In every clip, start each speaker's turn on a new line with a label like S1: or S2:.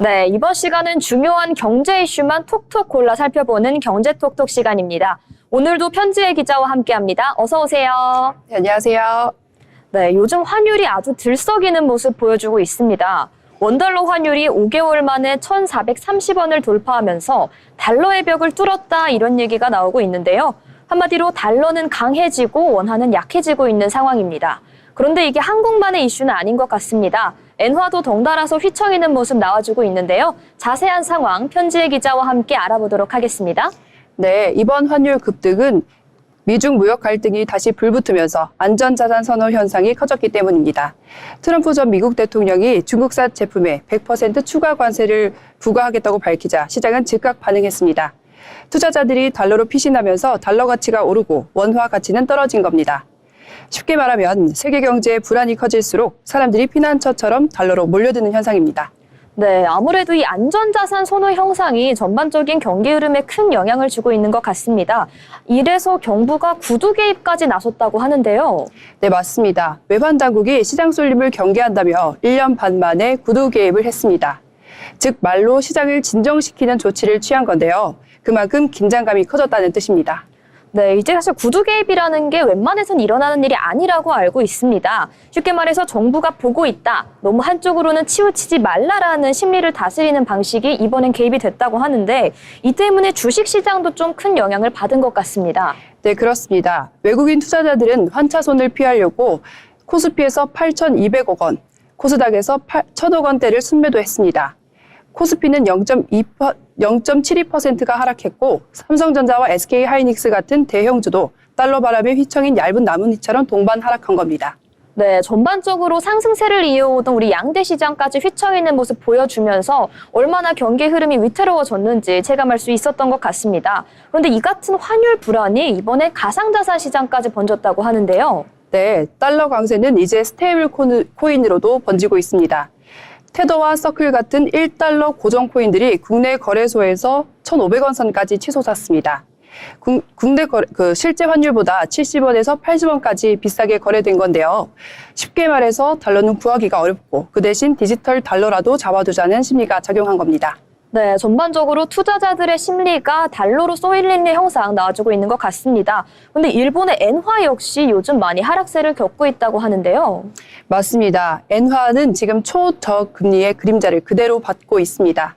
S1: 네, 이번 시간은 중요한 경제 이슈만 톡톡 골라 살펴보는 경제톡톡 시간입니다. 오늘도 편지혜 기자와 함께합니다. 어서 오세요.
S2: 네, 안녕하세요.
S1: 네, 요즘 환율이 아주 들썩이는 모습 보여주고 있습니다. 원달러 환율이 5개월 만에 1,430원을 돌파하면서 달러의 벽을 뚫었다 이런 얘기가 나오고 있는데요. 한마디로 달러는 강해지고 원화는 약해지고 있는 상황입니다. 그런데 이게 한국만의 이슈는 아닌 것 같습니다. 엔화도 덩달아서 휘청이는 모습 나와주고 있는데요. 자세한 상황 편지혜 기자와 함께 알아보도록 하겠습니다.
S2: 네, 이번 환율 급등은 미중 무역 갈등이 다시 불붙으면서 안전자산 선호 현상이 커졌기 때문입니다. 트럼프 전 미국 대통령이 중국산 제품에 100% 추가 관세를 부과하겠다고 밝히자 시장은 즉각 반응했습니다. 투자자들이 달러로 피신하면서 달러 가치가 오르고 원화 가치는 떨어진 겁니다. 쉽게 말하면 세계 경제의 불안이 커질수록 사람들이 피난처처럼 달러로 몰려드는 현상입니다.
S1: 네, 아무래도 이 안전자산 선호 형상이 전반적인 경기 흐름에 큰 영향을 주고 있는 것 같습니다. 이래서 정부가 구두 개입까지 나섰다고 하는데요.
S2: 네, 맞습니다. 외환 당국이 시장 쏠림을 경계한다며 1년 반 만에 구두 개입을 했습니다. 즉 말로 시장을 진정시키는 조치를 취한 건데요. 그만큼 긴장감이 커졌다는 뜻입니다.
S1: 네, 이제 사실 구두 개입이라는 게 웬만해선 일어나는 일이 아니라고 알고 있습니다. 쉽게 말해서 정부가 보고 있다, 너무 한쪽으로는 치우치지 말라라는 심리를 다스리는 방식이 이번엔 개입이 됐다고 하는데 이 때문에 주식시장도 좀 큰 영향을 받은 것 같습니다.
S2: 네, 그렇습니다. 외국인 투자자들은 환차손을 피하려고 코스피에서 8,200억 원, 코스닥에서 1,000억 원대를 순매도했습니다. 코스피는 0.72%가 하락했고 삼성전자와 SK하이닉스 같은 대형주도 달러 바람에 휘청인 얇은 나뭇잎처럼 동반 하락한 겁니다.
S1: 네, 전반적으로 상승세를 이어오던 우리 양대 시장까지 휘청이는 모습 보여주면서 얼마나 경기 흐름이 위태로워졌는지 체감할 수 있었던 것 같습니다. 그런데 이 같은 환율 불안이 이번에 가상자산 시장까지 번졌다고 하는데요.
S2: 네, 달러 강세는 이제 스테이블 코인으로도 번지고 있습니다. 테더와 서클 같은 1달러 고정 코인들이 국내 거래소에서 1,500원 선까지 치솟았습니다. 국내 실제 환율보다 70원에서 80원까지 비싸게 거래된 건데요. 쉽게 말해서 달러는 구하기가 어렵고 그 대신 디지털 달러라도 잡아두자는 심리가 작용한 겁니다.
S1: 네, 전반적으로 투자자들의 심리가 달러로 쏠리는 형상 나와주고 있는 것 같습니다. 그런데 일본의 엔화 역시 요즘 많이 하락세를 겪고 있다고 하는데요.
S2: 맞습니다. 엔화는 지금 초저금리의 그림자를 그대로 받고 있습니다.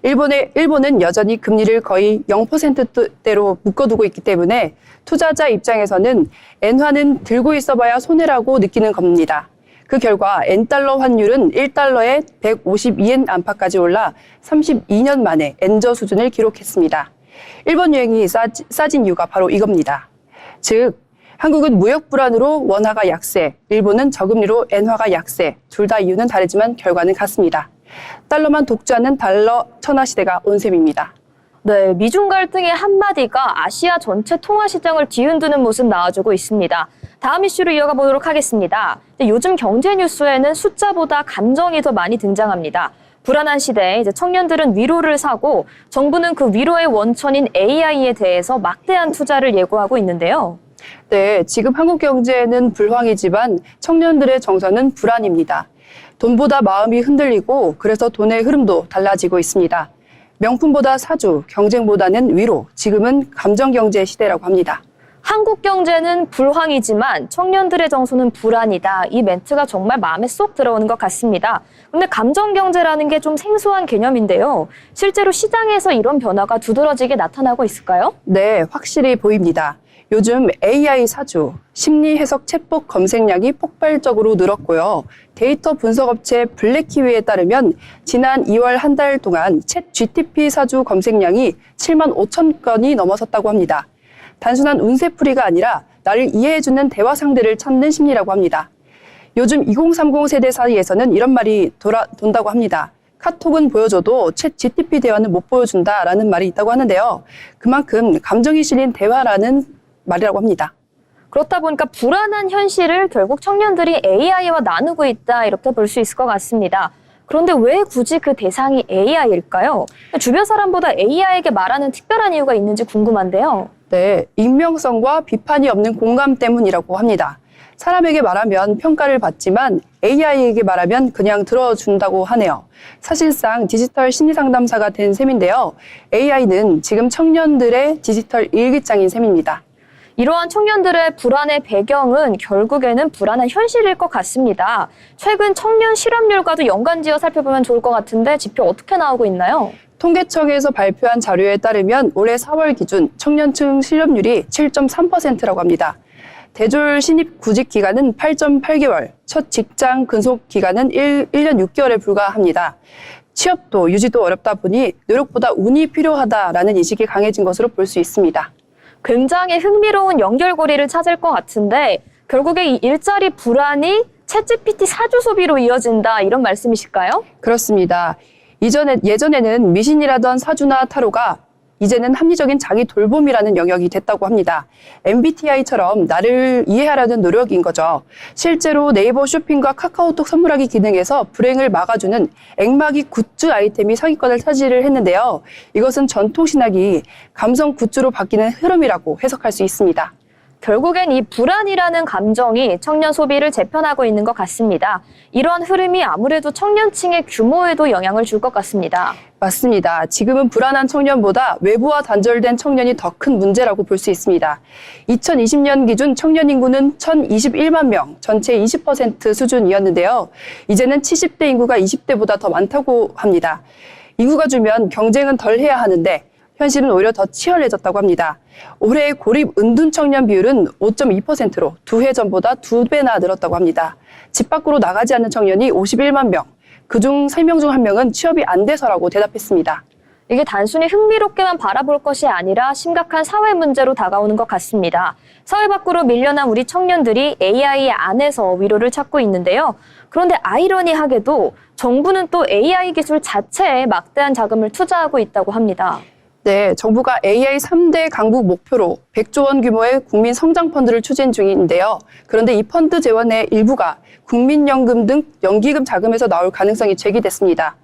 S2: 일본은 여전히 금리를 거의 0%대로 묶어두고 있기 때문에 투자자 입장에서는 엔화는 들고 있어봐야 손해라고 느끼는 겁니다. 그 결과 엔달러 환율은 1달러에 152엔 안팎까지 올라 32년 만에 엔저 수준을 기록했습니다. 일본 유행이 싸진 이유가 바로 이겁니다. 즉 한국은 무역 불안으로 원화가 약세, 일본은 저금리로 엔화가 약세, 둘 다 이유는 다르지만 결과는 같습니다. 달러만 독주하는 달러 천하 시대가 온 셈입니다.
S1: 네, 미중 갈등의 한마디가 아시아 전체 통화 시장을 뒤흔드는 모습 나와주고 있습니다. 다음 이슈로 이어가 보도록 하겠습니다. 요즘 경제 뉴스에는 숫자보다 감정이 더 많이 등장합니다. 불안한 시대에 이제 청년들은 위로를 사고 정부는 그 위로의 원천인 AI에 대해서 막대한 투자를 예고하고 있는데요.
S2: 네, 지금 한국 경제는 불황이지만 청년들의 정서는 불안입니다. 돈보다 마음이 흔들리고 그래서 돈의 흐름도 달라지고 있습니다. 명품보다 사주, 경쟁보다는 위로, 지금은 감정경제 시대라고 합니다.
S1: 한국 경제는 불황이지만 청년들의 정서는 불안이다. 이 멘트가 정말 마음에 쏙 들어오는 것 같습니다. 근데 감정경제라는 게 좀 생소한 개념인데요. 실제로 시장에서 이런 변화가 두드러지게 나타나고 있을까요?
S2: 네, 확실히 보입니다. 요즘 AI 사주, 심리 해석 챗봇 검색량이 폭발적으로 늘었고요. 데이터 분석업체 블랙키위에 따르면 지난 2월 한 달 동안 챗 GTP 사주 검색량이 7만 5천 건이 넘어섰다고 합니다. 단순한 운세풀이가 아니라 나를 이해해주는 대화 상대를 찾는 심리라고 합니다. 요즘 2030 세대 사이에서는 이런 말이 돈다고 합니다. 카톡은 보여줘도 챗 GTP 대화는 못 보여준다라는 말이 있다고 하는데요. 그만큼 감정이 실린 대화라는 말이라고 합니다.
S1: 그렇다 보니까 불안한 현실을 결국 청년들이 AI와 나누고 있다 이렇게 볼 수 있을 것 같습니다. 그런데 왜 굳이 그 대상이 AI일까요? 주변 사람보다 AI에게 말하는 특별한 이유가 있는지 궁금한데요.
S2: 네, 익명성과 비판이 없는 공감 때문이라고 합니다. 사람에게 말하면 평가를 받지만 AI에게 말하면 그냥 들어준다고 하네요. 사실상 디지털 심리상담사가 된 셈인데요. AI는 지금 청년들의 디지털 일기장인 셈입니다.
S1: 이러한 청년들의 불안의 배경은 결국에는 불안한 현실일 것 같습니다. 최근 청년 실업률과도 연관지어 살펴보면 좋을 것 같은데 지표 어떻게 나오고 있나요?
S2: 통계청에서 발표한 자료에 따르면 올해 4월 기준 청년층 실업률이 7.3%라고 합니다. 대졸 신입 구직 기간은 8.8개월, 첫 직장 근속 기간은 1년 6개월에 불과합니다. 취업도 유지도 어렵다 보니 노력보다 운이 필요하다라는 인식이 강해진 것으로 볼 수 있습니다.
S1: 굉장히 흥미로운 연결고리를 찾을 것 같은데 결국에 이 일자리 불안이 챗GPT 사주 소비로 이어진다 이런 말씀이실까요?
S2: 그렇습니다. 예전에는 미신이라던 사주나 타로가 이제는 합리적인 자기 돌봄이라는 영역이 됐다고 합니다. MBTI처럼 나를 이해하려는 노력인 거죠. 실제로 네이버 쇼핑과 카카오톡 선물하기 기능에서 불행을 막아주는 앵마기 굿즈 아이템이 상위권을 차지를 했는데요. 이것은 전통신학이 감성 굿즈로 바뀌는 흐름이라고 해석할 수 있습니다.
S1: 결국엔 이 불안이라는 감정이 청년 소비를 재편하고 있는 것 같습니다. 이러한 흐름이 아무래도 청년층의 규모에도 영향을 줄 것 같습니다.
S2: 맞습니다. 지금은 불안한 청년보다 외부와 단절된 청년이 더 큰 문제라고 볼 수 있습니다. 2020년 기준 청년 인구는 1,021만 명, 전체의 20% 수준이었는데요. 이제는 70대 인구가 20대보다 더 많다고 합니다. 인구가 줄면 경쟁은 덜 해야 하는데 현실은 오히려 더 치열해졌다고 합니다. 올해 고립 은둔 청년 비율은 5.2%로 2해 전보다 2배나 늘었다고 합니다. 집 밖으로 나가지 않는 청년이 51만 명, 그중 3명 중 1명은 취업이 안 돼서라고 대답했습니다.
S1: 이게 단순히 흥미롭게만 바라볼 것이 아니라 심각한 사회 문제로 다가오는 것 같습니다. 사회 밖으로 밀려난 우리 청년들이 AI 안에서 위로를 찾고 있는데요. 그런데 아이러니하게도 정부는 또 AI 기술 자체에 막대한 자금을 투자하고 있다고 합니다.
S2: 네, 정부가 AI 3대 강국 목표로 100조 원 규모의 국민 성장 펀드를 추진 중인데요. 그런데 이 펀드 재원의 일부가 국민연금 등 연기금 자금에서 나올 가능성이 제기됐습니다.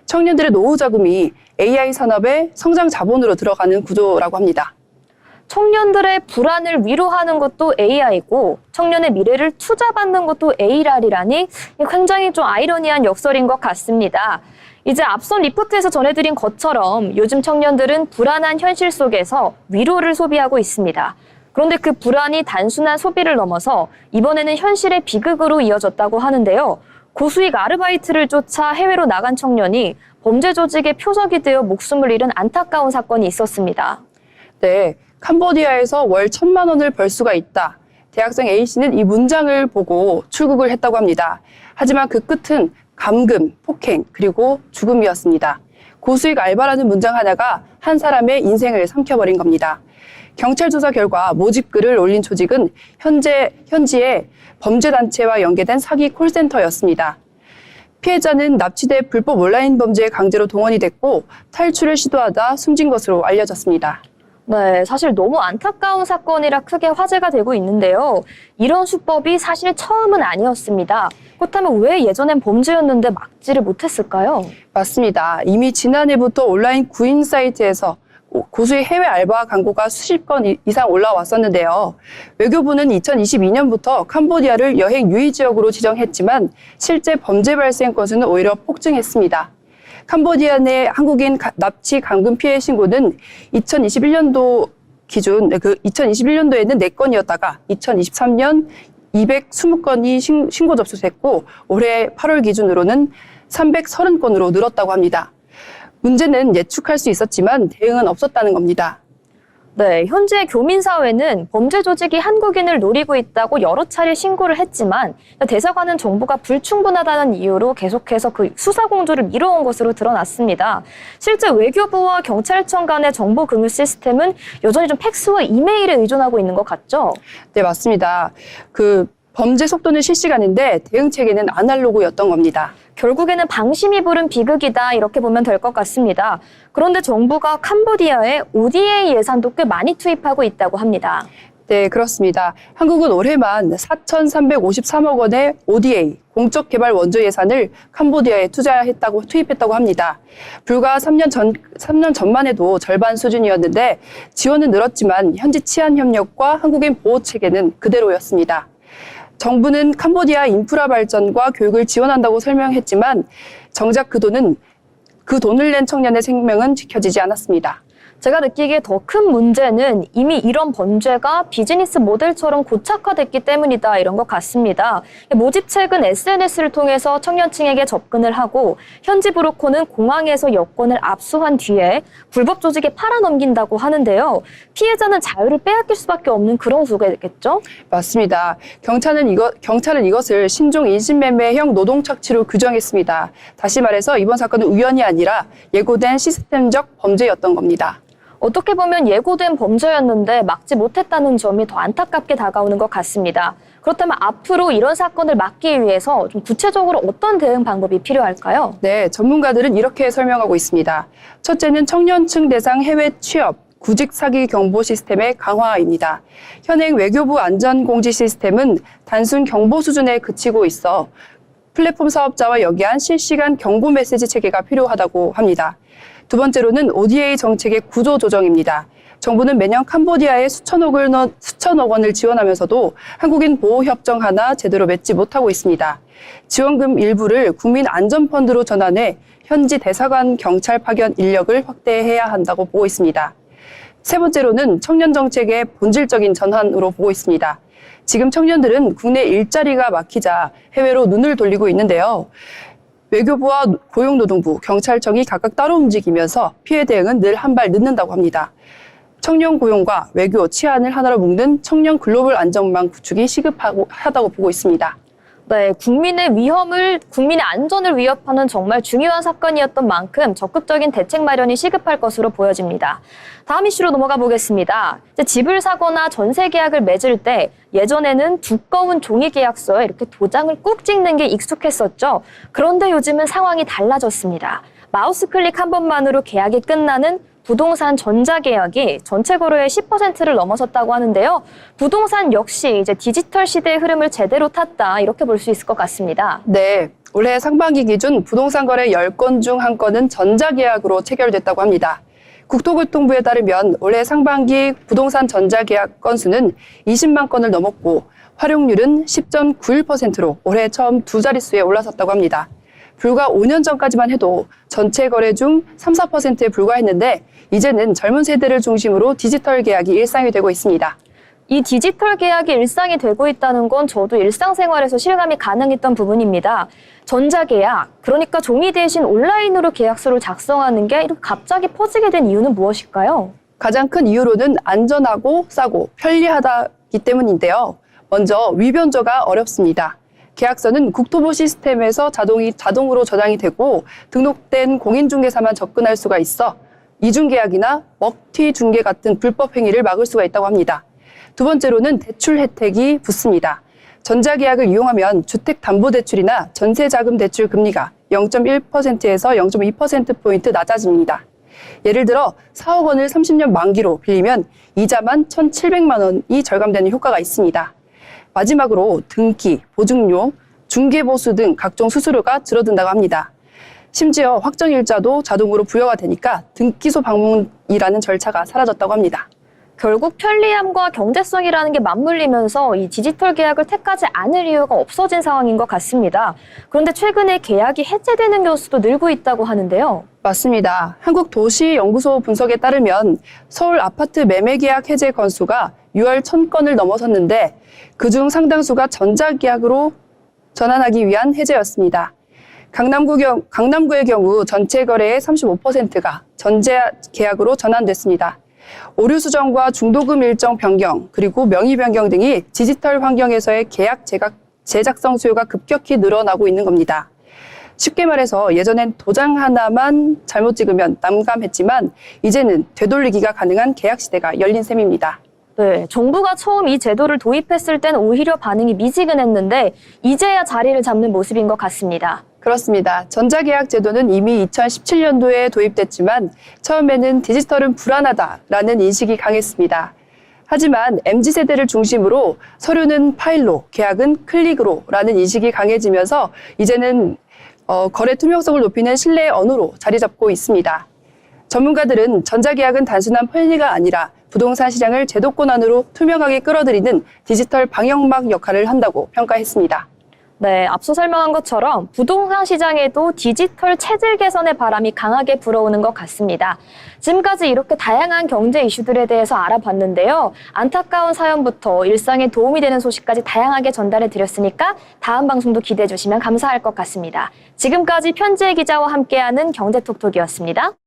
S2: 청년들의 노후 자금이 AI 산업의 성장 자본으로 들어가는 구조라고 합니다.
S1: 청년들의 불안을 위로하는 것도 AI고 청년의 미래를 투자받는 것도 AR이라니 굉장히 좀 아이러니한 역설인 것 같습니다. 이제 앞선 리포트에서 전해드린 것처럼 요즘 청년들은 불안한 현실 속에서 위로를 소비하고 있습니다. 그런데 그 불안이 단순한 소비를 넘어서 이번에는 현실의 비극으로 이어졌다고 하는데요. 고수익 아르바이트를 쫓아 해외로 나간 청년이 범죄 조직의 표적이 되어 목숨을 잃은 안타까운 사건이 있었습니다.
S2: 네, 캄보디아에서 월 1,000만 원을 벌 수가 있다. 대학생 A씨는 이 문장을 보고 출국을 했다고 합니다. 하지만 그 끝은 감금, 폭행, 그리고 죽음이었습니다. 고수익 알바라는 문장 하나가 한 사람의 인생을 삼켜버린 겁니다. 경찰 조사 결과 모집글을 올린 조직은 현지의 범죄단체와 연계된 사기 콜센터였습니다. 피해자는 납치돼 불법 온라인 범죄에 강제로 동원이 됐고 탈출을 시도하다 숨진 것으로 알려졌습니다.
S1: 네, 사실 너무 안타까운 사건이라 크게 화제가 되고 있는데요. 이런 수법이 사실 처음은 아니었습니다. 그렇다면 왜 예전엔 범죄였는데 막지를 못했을까요?
S2: 맞습니다. 이미 지난해부터 온라인 구인 사이트에서 고수익 해외 알바 광고가 수십 건 이상 올라왔었는데요. 외교부는 2022년부터 캄보디아를 여행 유의 지역으로 지정했지만 실제 범죄 발생 건수는 오히려 폭증했습니다. 캄보디아 내 한국인 납치 감금 피해 신고는 2021년도 기준 2021년도에는 4건이었다가 2023년 220건이 신고 접수됐고 올해 8월 기준으로는 330건으로 늘었다고 합니다. 문제는 예측할 수 있었지만 대응은 없었다는 겁니다.
S1: 네, 현재 교민사회는 범죄 조직이 한국인을 노리고 있다고 여러 차례 신고를 했지만 대사관은 정부가 불충분하다는 이유로 계속해서 그 수사 공조를 미뤄온 것으로 드러났습니다. 실제 외교부와 경찰청 간의 정보 공유 시스템은 여전히 좀 팩스와 이메일에 의존하고 있는 것 같죠?
S2: 네, 맞습니다. 범죄 속도는 실시간인데 대응 체계는 아날로그였던 겁니다.
S1: 결국에는 방심이 부른 비극이다 이렇게 보면 될 것 같습니다. 그런데 정부가 캄보디아에 ODA 예산도 꽤 많이 투입하고 있다고 합니다.
S2: 네, 그렇습니다. 한국은 올해만 4,353억 원의 ODA, 공적개발 원조 예산을 캄보디아에 투입했다고 합니다. 불과 3년 전만 해도 절반 수준이었는데 지원은 늘었지만 현지 치안 협력과 한국인 보호 체계는 그대로였습니다. 정부는 캄보디아 인프라 발전과 교육을 지원한다고 설명했지만 정작 그 돈을 낸 청년의 생명은 지켜지지 않았습니다.
S1: 제가 느끼기에 더 큰 문제는 이미 이런 번제가 비즈니스 모델처럼 고착화됐기 때문이다 이런 것 같습니다. 모집 측은 SNS를 통해서 청년층에게 접근을 하고 현지 브로커는 공항에서 여권을 압수한 뒤에 불법 조직에 팔아넘긴다고 하는데요. 피해자는 자유를 빼앗길 수밖에 없는 그런 구조겠죠?
S2: 맞습니다. 경찰은 이것을 신종 인신매매형 노동착취로 규정했습니다. 다시 말해서 이번 사건은 우연이 아니라 예고된 시스템적 범죄였던 겁니다.
S1: 어떻게 보면 예고된 범죄였는데 막지 못했다는 점이 더 안타깝게 다가오는 것 같습니다. 그렇다면 앞으로 이런 사건을 막기 위해서 좀 구체적으로 어떤 대응 방법이 필요할까요?
S2: 네, 전문가들은 이렇게 설명하고 있습니다. 첫째는 청년층 대상 해외 취업, 구직 사기 경보 시스템의 강화입니다. 현행 외교부 안전공지 시스템은 단순 경보 수준에 그치고 있어 플랫폼 사업자와 연계한 실시간 경고 메시지 체계가 필요하다고 합니다. 두 번째로는 ODA 정책의 구조 조정입니다. 정부는 매년 캄보디아에 수천억 원을 지원하면서도 한국인 보호협정 하나 제대로 맺지 못하고 있습니다. 지원금 일부를 국민안전펀드로 전환해 현지 대사관 경찰 파견 인력을 확대해야 한다고 보고 있습니다. 세 번째로는 청년 정책의 본질적인 전환으로 보고 있습니다. 지금 청년들은 국내 일자리가 막히자 해외로 눈을 돌리고 있는데요. 외교부와 고용노동부, 경찰청이 각각 따로 움직이면서 피해 대응은 늘 한 발 늦는다고 합니다. 청년 고용과 외교, 치안을 하나로 묶는 청년 글로벌 안전망 구축이 시급하다고 보고 있습니다.
S1: 네, 국민의 안전을 위협하는 정말 중요한 사건이었던 만큼 적극적인 대책 마련이 시급할 것으로 보여집니다. 다음 이슈로 넘어가 보겠습니다. 집을 사거나 전세 계약을 맺을 때 예전에는 두꺼운 종이 계약서에 이렇게 도장을 꾹 찍는 게 익숙했었죠. 그런데 요즘은 상황이 달라졌습니다. 마우스 클릭 한 번만으로 계약이 끝나는 부동산 전자계약이 전체 거래의 10%를 넘어섰다고 하는데요. 부동산 역시 이제 디지털 시대의 흐름을 제대로 탔다 이렇게 볼 수 있을 것 같습니다.
S2: 네, 올해 상반기 기준 부동산 거래 10건 중 1건은 전자계약으로 체결됐다고 합니다. 국토교통부에 따르면 올해 상반기 부동산 전자계약 건수는 20만 건을 넘었고 활용률은 10.91%로 올해 처음 두 자릿수에 올라섰다고 합니다. 불과 5년 전까지만 해도 전체 거래 중 3, 4%에 불과했는데 이제는 젊은 세대를 중심으로 디지털 계약이 일상이 되고 있습니다.
S1: 이 디지털 계약이 일상이 되고 있다는 건 저도 일상생활에서 실감이 가능했던 부분입니다. 전자계약, 그러니까 종이 대신 온라인으로 계약서를 작성하는 게 이렇게 갑자기 퍼지게 된 이유는 무엇일까요?
S2: 가장 큰 이유로는 안전하고 싸고 편리하다기 때문인데요. 먼저 위변조가 어렵습니다. 계약서는 국토부 시스템에서 자동으로 저장이 되고 등록된 공인중개사만 접근할 수가 있어 이중계약이나 먹튀중개 같은 불법 행위를 막을 수가 있다고 합니다. 두 번째로는 대출 혜택이 붙습니다. 전자계약을 이용하면 주택담보대출이나 전세자금대출 금리가 0.1%에서 0.2%포인트 낮아집니다. 예를 들어 4억 원을 30년 만기로 빌리면 이자만 1,700만 원이 절감되는 효과가 있습니다. 마지막으로 등기, 보증료, 중개보수 등 각종 수수료가 줄어든다고 합니다. 심지어 확정일자도 자동으로 부여가 되니까 등기소 방문이라는 절차가 사라졌다고 합니다.
S1: 결국 편리함과 경제성이라는 게 맞물리면서 이 디지털 계약을 택하지 않을 이유가 없어진 상황인 것 같습니다. 그런데 최근에 계약이 해제되는 경우도 늘고 있다고 하는데요.
S2: 맞습니다. 한국도시연구소 분석에 따르면 서울 아파트 매매계약 해제 건수가 6월 1,000건을 넘어섰는데 그중 상당수가 전자계약으로 전환하기 위한 해제였습니다. 강남구의 경우 전체 거래의 35%가 전자계약으로 전환됐습니다. 오류 수정과 중도금 일정 변경, 그리고 명의 변경 등이 디지털 환경에서의 계약 제작성 수요가 급격히 늘어나고 있는 겁니다. 쉽게 말해서 예전엔 도장 하나만 잘못 찍으면 난감했지만 이제는 되돌리기가 가능한 계약 시대가 열린 셈입니다.
S1: 네, 정부가 처음 이 제도를 도입했을 땐 오히려 반응이 미지근했는데 이제야 자리를 잡는 모습인 것 같습니다.
S2: 그렇습니다. 전자계약 제도는 이미 2017년도에 도입됐지만 처음에는 디지털은 불안하다라는 인식이 강했습니다. 하지만 MZ세대를 중심으로 서류는 파일로, 계약은 클릭으로라는 인식이 강해지면서 이제는 거래 투명성을 높이는 신뢰의 언어로 자리 잡고 있습니다. 전문가들은 전자계약은 단순한 편의가 아니라 부동산 시장을 제도권 안으로 투명하게 끌어들이는 디지털 방역막 역할을 한다고 평가했습니다.
S1: 네, 앞서 설명한 것처럼 부동산 시장에도 디지털 체질 개선의 바람이 강하게 불어오는 것 같습니다. 지금까지 이렇게 다양한 경제 이슈들에 대해서 알아봤는데요. 안타까운 사연부터 일상에 도움이 되는 소식까지 다양하게 전달해 드렸으니까 다음 방송도 기대해 주시면 감사할 것 같습니다. 지금까지 편지혜 기자와 함께하는 경제톡톡이었습니다.